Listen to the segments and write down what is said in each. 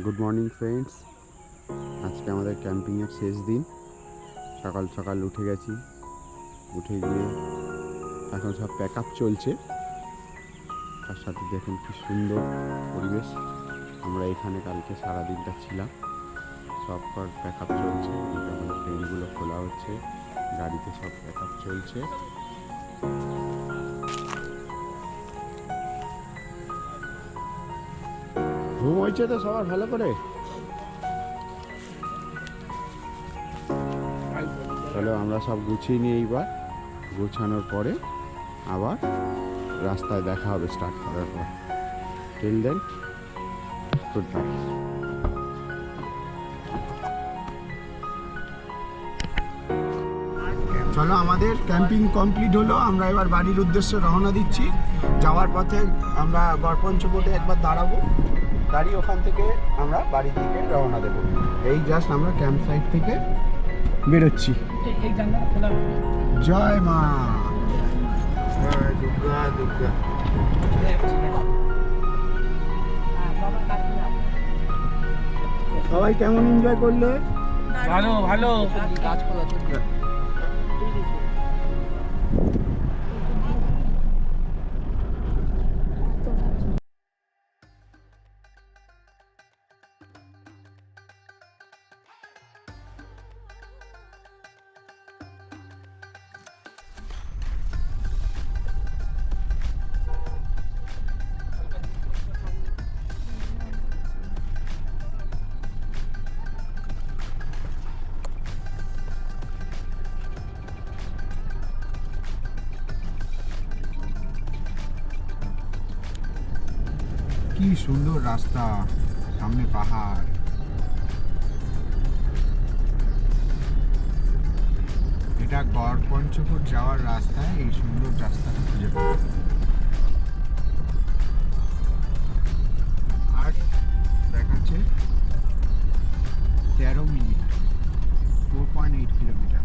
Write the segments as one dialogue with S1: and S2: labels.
S1: Good morning friends, আজকে আমাদের ক্যাম্পিংয়ের শেষ দিন। সকাল সকাল উঠে গেছি, উঠে গিয়ে এখন সব প্যাক আপ চলছে। তার সাথে দেখুন কি সুন্দর পরিবেশ। আমরা এখানে কালকে সারাদিনটা ছিলাম, সব প্যাক আপ চলছে। যখন ট্রেনগুলো খোলা হচ্ছে, গাড়িতে সব প্যাক আপ চলছে। ঘুম হয়েছে তো সবার ভালো করে? চলো আমরা সব গুছিয়ে নিই। এইবার গোছানোর পরে আবার রাস্তায় দেখা হবে স্টার্ট করার পর। Till then, good night. চলো, আমাদের ক্যাম্পিং কমপ্লিট হলো। আমরা এবার বাড়ির উদ্দেশ্যে রওনা দিচ্ছি। যাওয়ার পথে আমরা গড়পঞ্চকোটে একবার দাঁড়াবো, দাঁড়িয়ে ওখান থেকে আমরা বাড়ির দিকে রওনা দেবো। এই জাস্ট আমরা ক্যাম্প সাইট থেকে বেরোচ্ছি। জয় মা, জয় দুর্গা দুর্গা। সবাই কেমন এনজয় করলে?
S2: ভালো ভালো।
S1: কি সুন্দর রাস্তা, সামনে পাহাড়। এটা গড়পঞ্চকোট যাওয়ার রাস্তায় এই সুন্দর রাস্তাটা খুঁজে পাবো। আর দেখাচ্ছে 13 মিনিট, 4.8 কিলোমিটার।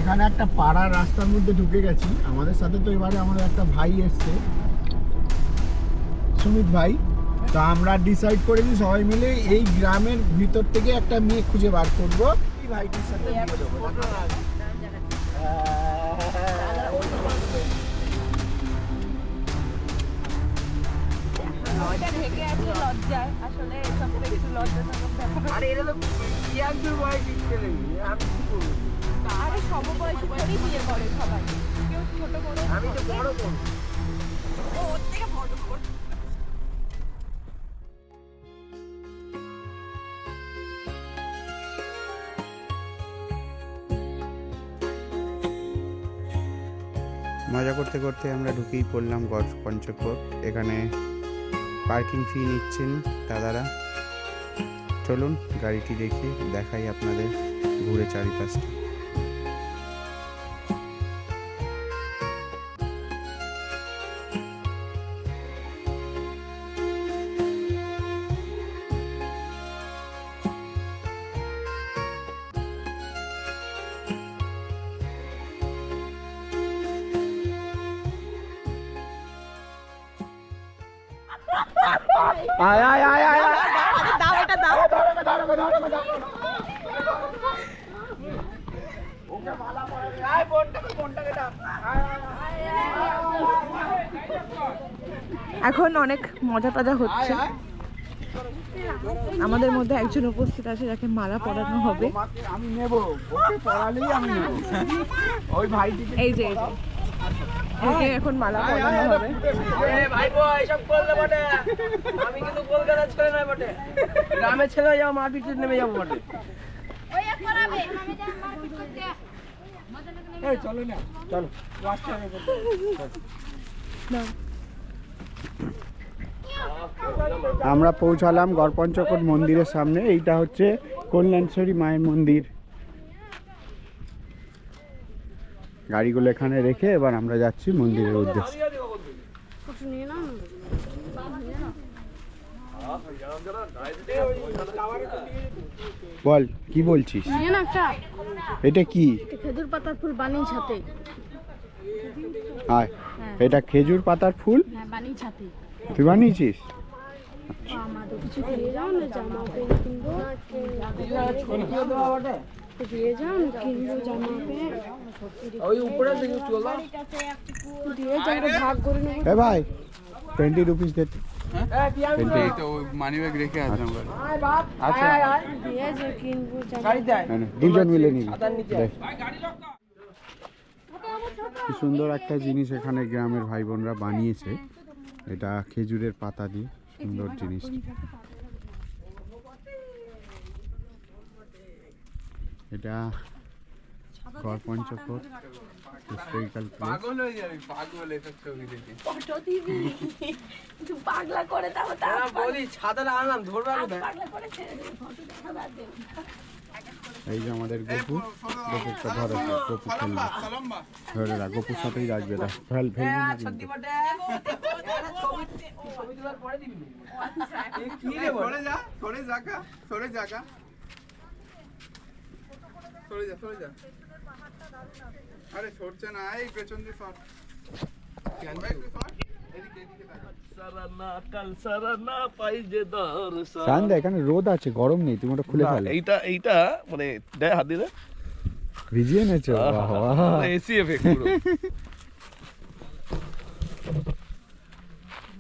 S1: এখানে একটা পাড়ার রাস্তার মধ্যে ঢুকে গেছি। আমাদের সাথে তো এবারে আমাদের একটা ভাই এসছে, সুমিত ভাই। তো আমরা ডিসাইড করেছি সবাই মিলে এই গ্রামের ভিতর থেকে একটা মেয়ে খুঁজে বার করবো। এই ভাইটির সাথে মজা করতে করতে আমরা ঢুকেই পড়লাম গড়পঞ্চকোট। এখানে পার্কিং ফি নিচ্ছেন দাদারা। চলুন গাড়িটি দেখে দেখাই আপনাদের ঘুরে চারিপাশটা। আয় আয় আয় আয়, দাও এটা দাও।
S3: এখন অনেক মজা টজা হচ্ছে।
S2: আমাদের মধ্যে একজন উপস্থিত আছে যাকে মালা পরানো হবে।
S1: আমি নেব, ওকে পড়ালেই আমি নেব। ওই ভাইটিকে
S2: এই যে একে এখন মালা পরানো হবে।
S3: ভাইপো এসব করলে বটে, আমি কিন্তু কলকাতা ছেলে নয় বটে, গ্রামের ছেলে হয়ে যাবো, মারপিট নেমে যাবো বটে।
S1: চলো না, চলো আমরা পৌঁছালাম গড়পঞ্চকোট মন্দিরের সামনে। এইটা হচ্ছে কল্যাণেশ্বরী মায়ের মন্দির। গাড়িগুলো এখানে রেখে এবার আমরা যাচ্ছি মন্দিরের উদ্দেশ্যে। বল কি বলছিস? এটা কি?
S4: খেজুর পাতার ফুল বানিয়ে ছাতে।
S1: হ্যাঁ, এটা খেজুর পাতার ফুল
S4: হ্যাঁ, বানিয়ে ছাতে।
S1: তুই বানিয়েছিস?
S4: আমাদের কিছু দিয়ে যাও না, জামা প্যান্ট কিনবো, দিয়ে যাও না, কিনবো জামা প্যান্ট,
S3: ওই উপরে দিকে চলো,
S4: দিয়ে যাও, ভাগ করে নেবো।
S1: এ ভাই 20 রুপিস দে।
S5: এই তো মানি ব্যাগ রেখে আসলাম ঘরে।
S1: আচ্ছা
S4: দিয়ে যে কিনবো জামা।
S3: গাড়ি দেয়
S1: দুজন মিলে নিবি।
S3: ছাতার নিচে।
S1: দেখ কি সুন্দর একটা জিনিস এখানে গ্রামের ভাই বোনরা বানিয়েছে। এটা খেজুরের পাতা দিয়ে সুন্দর জিনিস। এটা গড়পঞ্চকোট হিস্টোরিক্যাল প্লেস।
S5: পাগল হয়ে যাবি, পাগল এসব ছবি দেখে।
S4: ফটো দিবি, তুই পাগলা করে দাও,
S3: হ্যাঁ, বলি ছাতাটা আনলাম, ধরবে আগে দেয়।
S4: পাগলা করে ছেড়ে দে, ফটো দেখা দে।
S1: এই যে আমাদের গপু, গপুরটা ধরে গপু খেলবে, ধরে রাখ, গপুর সাথেই রাখবে। ফেলবি না কিন্তু।
S3: বটে ছবি তোলার পরে দিবি। কি রে বটে?
S5: সরে যা, সরে জাগা, সরে জাগা, সরে যা, সরে যা। আরে সরছে না, এই পেছন দিয়ে সর। একটু সর, এদিকে, এদিকে তাকা।
S3: সারানা কাল সারানা পাই যে দর্শন।
S1: সান্দা এখানে রোদ আছে, গরম নেই, তুমি ওটা খুলে ফেলো।
S3: এইটা মানে দেয় হাত দিলে
S1: ভিজিয়ে নেছো? বাহ বাহ।
S3: এসি এফেক্ট পুরো।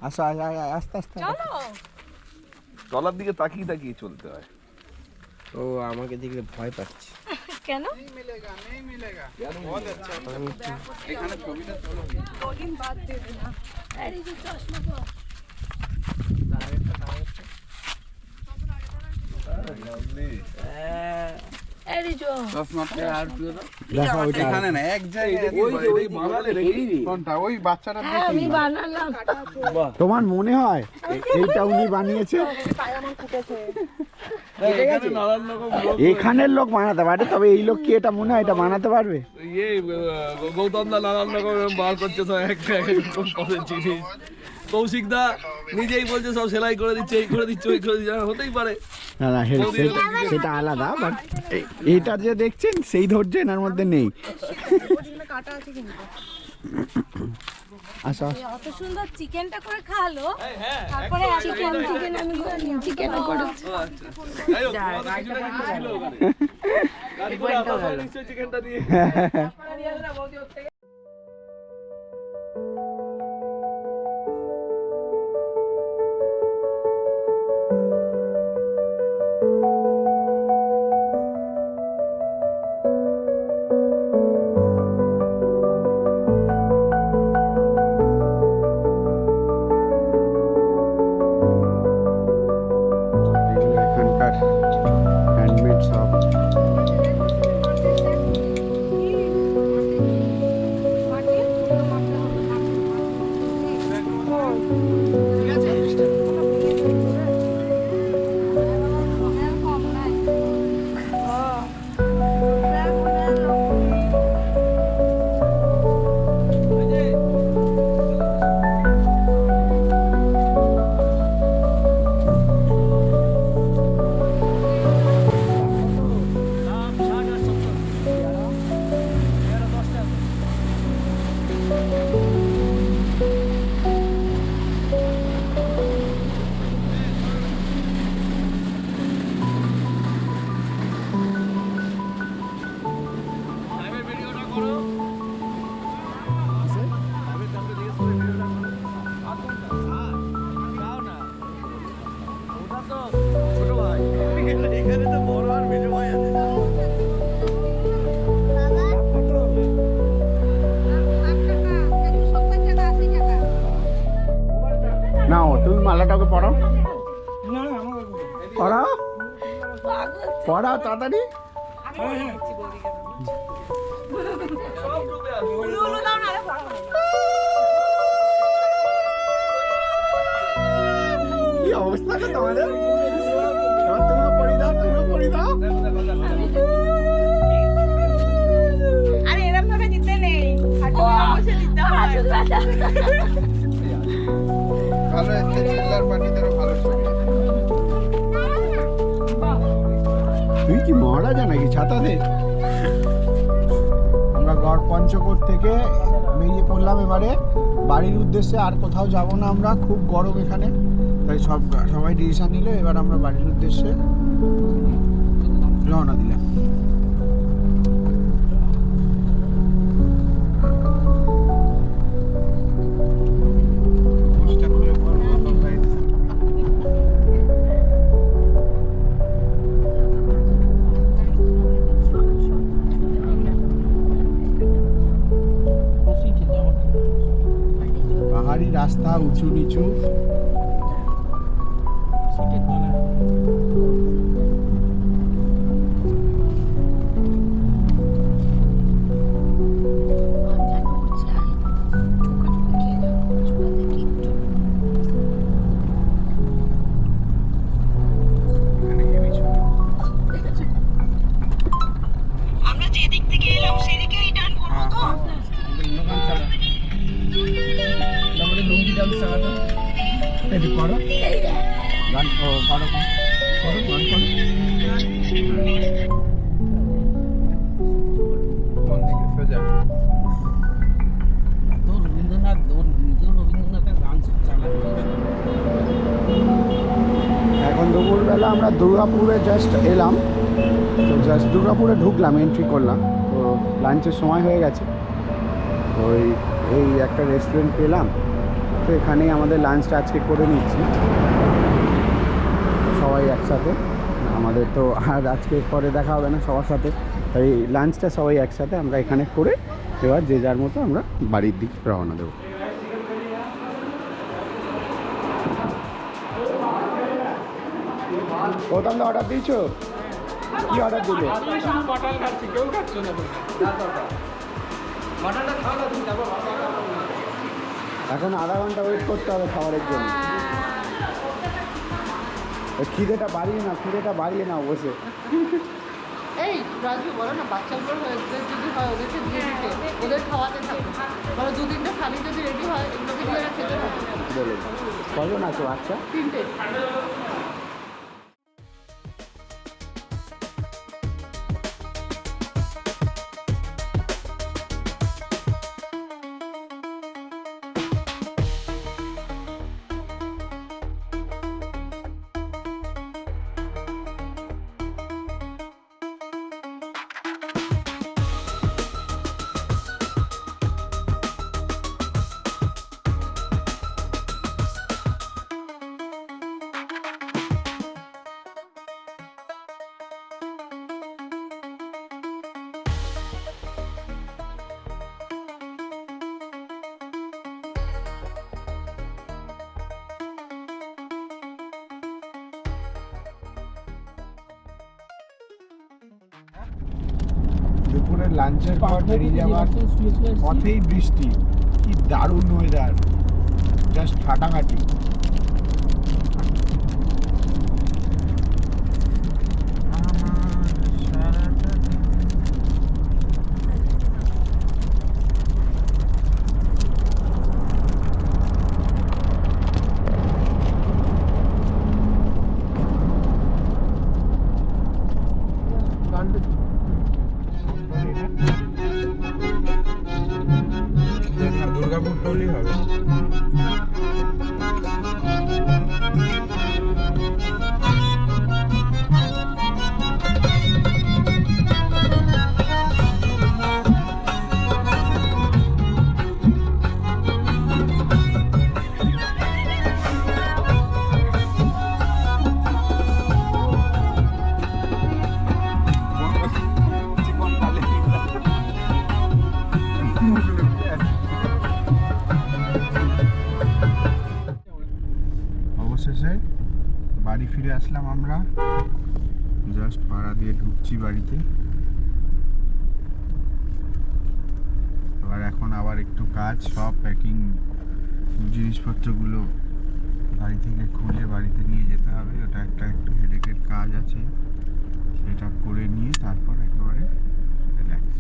S1: আসো আস্তে আস্তে।
S3: তলার দিকে তাকিয়ে তাকিয়ে চলতে হয়।
S6: ও আমাকে দেখলে ভয় পাচ্ছে।
S4: কেন?
S5: नहीं मिलेगा, नहीं मिलेगा। बहुत अच्छा होता है। এখানে ছবিটা তোলো।
S2: কদিন বাদ দেবে না।
S4: আরে যে চশমা তো আরে যে
S5: চশমাটা আর তুই দাও।
S1: দেখো ওইটা
S5: এখানে না, এক জায়গায় ওই বানালে রেখে দিবি। কোনটা? ওই বাচ্চাটা
S4: হ্যাঁ, আমি বানালাম।
S1: তোমার মনে হয় এইটা উনি বানিয়েছে?
S3: এখানে নানান রকম লোক,
S1: এখানের লোক বানাতে পারে, তবে এই লোক কি এটা মনে হয় এটা বানাতে পারবে?
S3: ইয়ে গৌতম দা নানান রকম বার করছে তো এক রকম পদের জিনিস। কৌশিক দা নিজেই বলছে সব সেলাই করে দিচ্ছে, এই করে দিচ্ছে, ওই করে দিচ্ছে। হতেই পারে।
S1: না না সেটা আলাদা, বাট এইটা যে দেখছেন সেই ধৈর্য এনার মধ্যে নেই।
S2: কাটা আছে কিন্তু।
S1: আসো
S4: অত সুন্দর চিকেনটা করে খাওয়ালো, তারপরে চিকেন আমি চিকেন করে
S3: চিকেনটা দিয়ে
S1: এখানকার হ্যান্ডমেড সব পড়াও তাড়াতাড়ি।
S3: সব ডুবে আছে।
S1: কি অবস্থা গো তোমাদের? এবার তোমরা পড়ি দাও, তোমরা পড়ি দাও।
S2: আরে এরকম ভাবে দিতে নেই, হাঁটু বসে দিতে হয়।
S5: ভালো এসছে, চিল্লার পার্টিদেরও ভালো ছবি।
S1: তুই কি মহারাজা নাকি ছাতা দে? আমরা গড় পঞ্চকোট থেকে বেরিয়ে পড়লাম এবারে বাড়ির উদ্দেশ্যে। আর কোথাও যাব না আমরা, খুব গরম এখানে, তাই সবাই ডিসিশন নিল এবার আমরা বাড়ির উদ্দেশ্যে রওনা দিলাম। পাহাড়ি রাস্তা, উঁচু নিচু।
S2: আমরা যেদিক থেকে এলাম সেদিকেই টান করবো তো।
S6: আমাদের লুঙ্গি ডান্স চালাতো।
S1: এটি করো গান, করো করো করো গান করো।
S5: কোন দিকে সোজা?
S6: তো রবীন্দ্রনাথ নিজেও রবীন্দ্রনাথের গান চালাতো।
S1: এখন দুপুরবেলা আমরা দুর্গাপুরে জাস্ট এলাম, তো জাস্ট দুর্গাপুরে ঢুকলাম, এন্ট্রি করলাম, তো লাঞ্চের সময় হয়ে গেছে। তো এই একটা রেস্টুরেন্ট পেলাম, তো এখানেই আমাদের লাঞ্চটা আজকে করে নিচ্ছি সবাই একসাথে। আমাদের তো আর আজকে পরে দেখা হবে না সবার সাথে, তাই লাঞ্চটা সবাই একসাথে আমরা এখানে করে এবার যে যার মতো আমরা বাড়ির দিকে রওনা দেবো। গৌতম দা অর্ডার দিয়েছো? কি অর্ডার দিলে?
S6: মটন খাচ্ছি, কেউ খাচ্ছ না তুমি? মটনটা খাও না তুমি, তারপর
S1: এখন আধা ঘন্টা ওয়েট করতে হবে খাবারের জন্য। খিদেটা বাড়িয়ে নাও বসে।
S7: এই রাজু বলো না, বাচ্চাগুলোর যদি হয় ওদেরকে দিয়ে দিতে, ওদের খাওয়াতে থাকবে। বলো 2-3টে থালি যদি রেডি হয় এগুলোকে দিয়ে এরা খেতে হবে।
S1: বলে কজন আছো বাচ্চা?
S7: 3টে।
S1: দুপুরের লাঞ্চের পর বেরিয়ে যাওয়ার পথেই বৃষ্টি। কি দারুণ ওয়েদার, জাস্ট ফাটাফাটি।
S5: দুর্গাপুর টোলই হবে। অবশেষে বাড়ি ফিরে আসলাম আমরা।
S1: জাস্ট ভাড়া দিয়ে ঢুকছি বাড়িতে। আবার একটু কাজ, সব প্যাকিং জিনিসপত্রগুলো গাড়ি থেকে খুলে বাড়িতে নিয়ে যেতে হবে। ওটা একটা একটু হেডেকের কাজ আছে, সেটা করে নিয়ে তারপর একেবারে রিল্যাক্স।